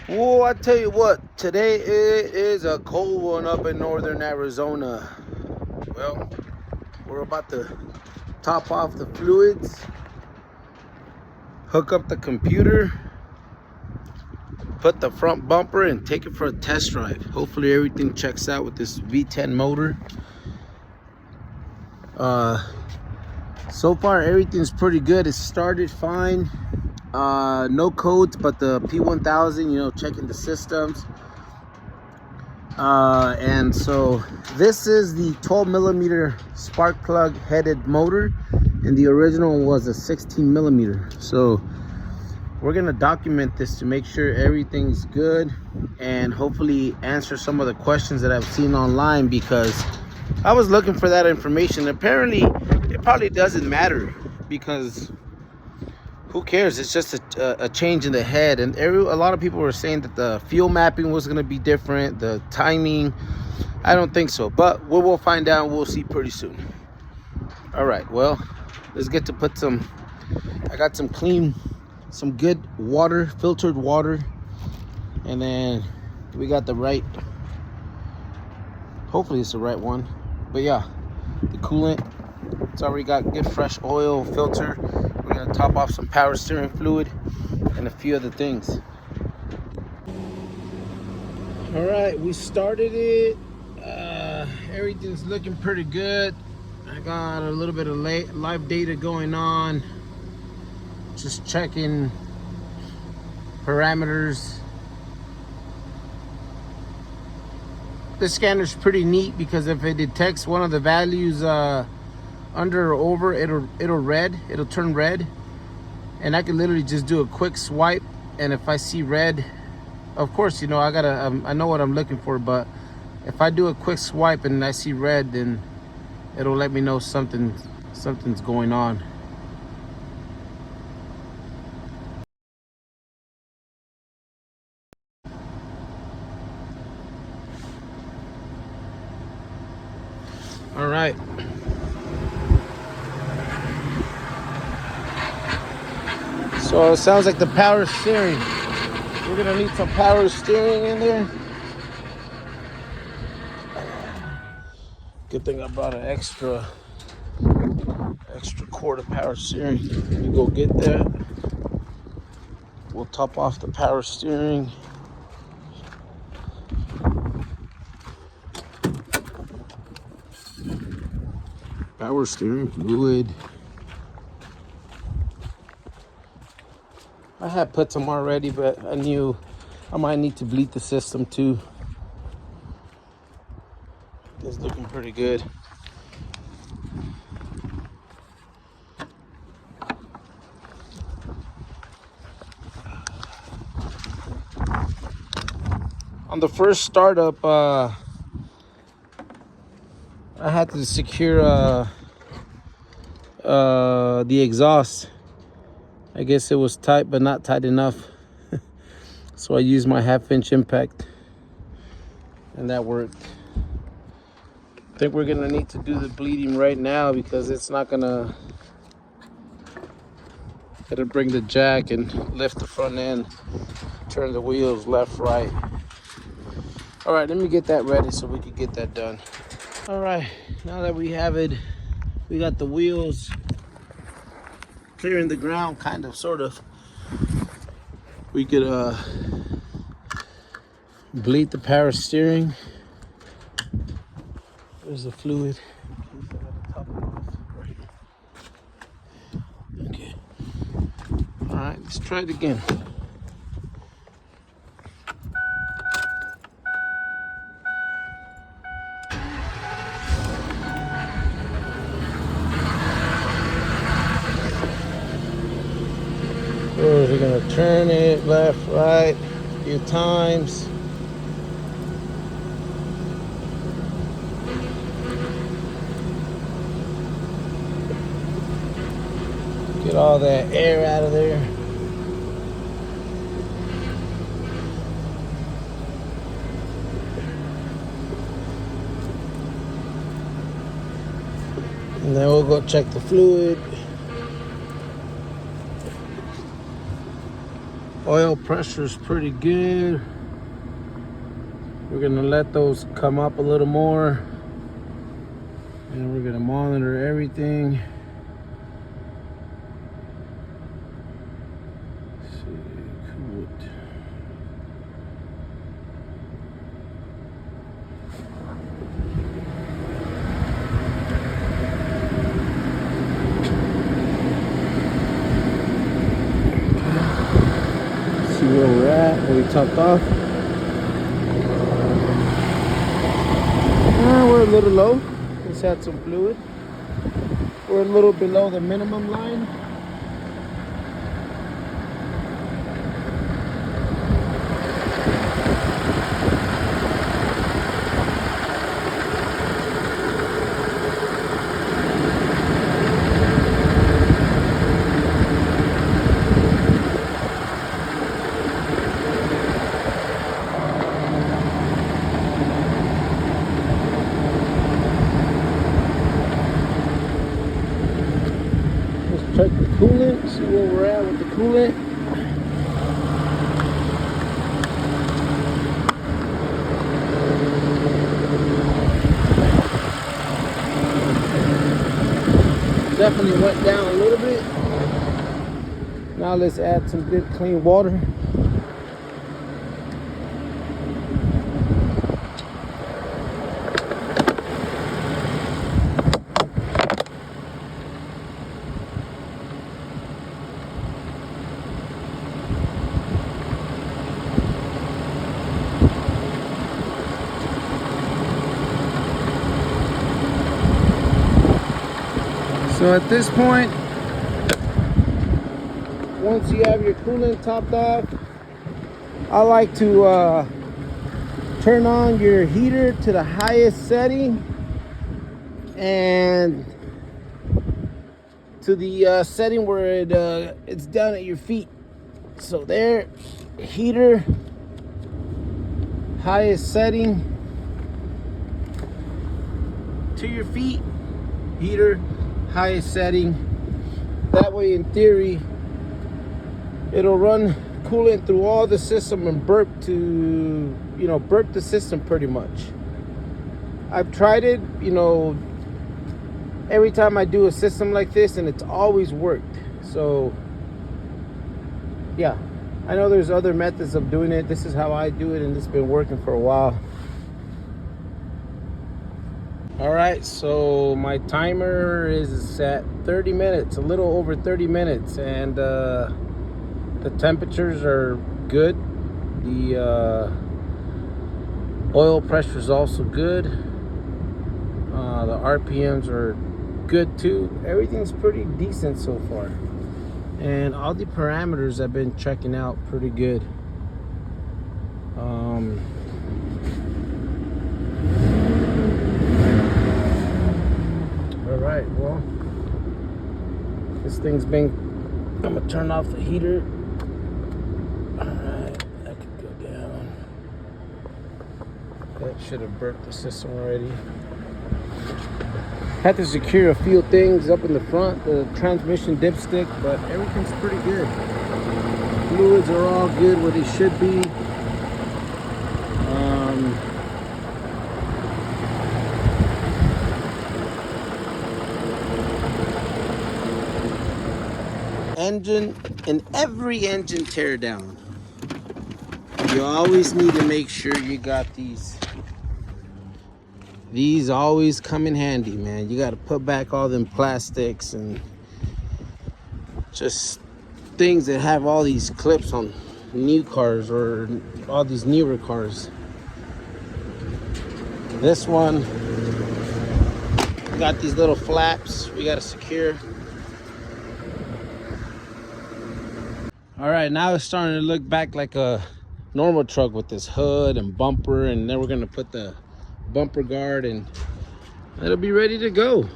Oh, I tell you what, today it is a cold one up in northern Arizona. Well, we're about to top off the fluids, hook up the computer, put the front bumper, and take it for a test drive. Hopefully everything checks out with this V10 motor. So far everything's pretty good. It started fine. No codes, but the P1000, checking the systems. And so this is the 12 millimeter spark plug headed motor, and the original was a 16 millimeter. So we're gonna document this to make sure everything's good and hopefully answer some of the questions that I've seen online, because I was looking for that information. Apparently it probably doesn't matter, because who cares? It's just a change in the head. And a lot of people were saying that the fuel mapping was going to be different, the timing. I don't think so, but we will find out. We'll see pretty soon. All right, well, let's get to put some, I got some good water, filtered water, and then we got the right, hopefully it's the right one, but yeah, the coolant. It's already got good fresh oil filter. We're gonna top off some power steering fluid and a few other things. All right, we started it. Everything's looking pretty good. I got a little bit of live data going on. Just checking parameters. This scanner's pretty neat because if it detects one of the values under or over, it'll turn red, and I can literally just do a quick swipe, and if I see red, of course, I know what I'm looking for, but if I do a quick swipe and I see red, then it'll let me know something's going on. All right. So it sounds like the power steering. We're gonna need some power steering in there. Good thing I brought an extra cord of power steering. Let me go get that. We'll top off the power steering. Power steering fluid. I had put some already, but I knew I might need to bleed the system too. It's looking pretty good. On the first startup, I had to secure the exhaust. I guess it was tight, but not tight enough. So I used my 1/2-inch impact, and that worked. I think we're gonna need to do the bleeding right now because it's not gonna. Gotta bring the jack and lift the front end, turn the wheels left, right. All right, let me get that ready so we can get that done. All right, now that we have it, we got the wheels clearing the ground, kind of, sort of. We could bleed the power steering. There's the fluid. Okay. All right, let's try it again. We're gonna turn it left, right a few times. Get all that air out of there. And then we'll go check the fluid. Oil pressure is pretty good. We're gonna let those come up a little more, and we're gonna monitor everything. Let's see, cool it. See where we're at, where we topped off. We're a little low. Let's add some fluid. We're a little below the minimum line. Check the coolant, see where we're at with the coolant. Definitely went down a little bit. Now let's add some good clean water. So at this point, once you have your coolant topped off, I like to turn on your heater to the highest setting and to the setting where it's down at your feet. So there, heater, highest setting to your feet, heater, highest setting. That way, in theory, it'll run coolant through all the system and burp the system pretty much. I've tried it, every time I do a system like this, and it's always worked. So yeah, I know there's other methods of doing it. This is how I do it, and it's been working for a while. All right, so my timer is at 30 minutes, a little over 30 minutes, and the temperatures are good. The oil pressure is also good. The RPMs are good too. Everything's pretty decent so far, and all the parameters I've been checking out pretty good. Alright, well, this thing's been, I'm gonna turn off the heater. Alright, that could go down. That should have burnt the system already. Had to secure a few things up in the front, the transmission dipstick, but everything's pretty good. Fluids are all good where they should be. Engine, in every engine teardown, you always need to make sure you got these always come in handy, man. You got to put back all them plastics and just things that have all these clips on new cars or all these newer cars. This one got these little flaps we got to secure. All right, now it's starting to look back like a normal truck with this hood and bumper, and then we're gonna put the bumper guard and it'll be ready to go.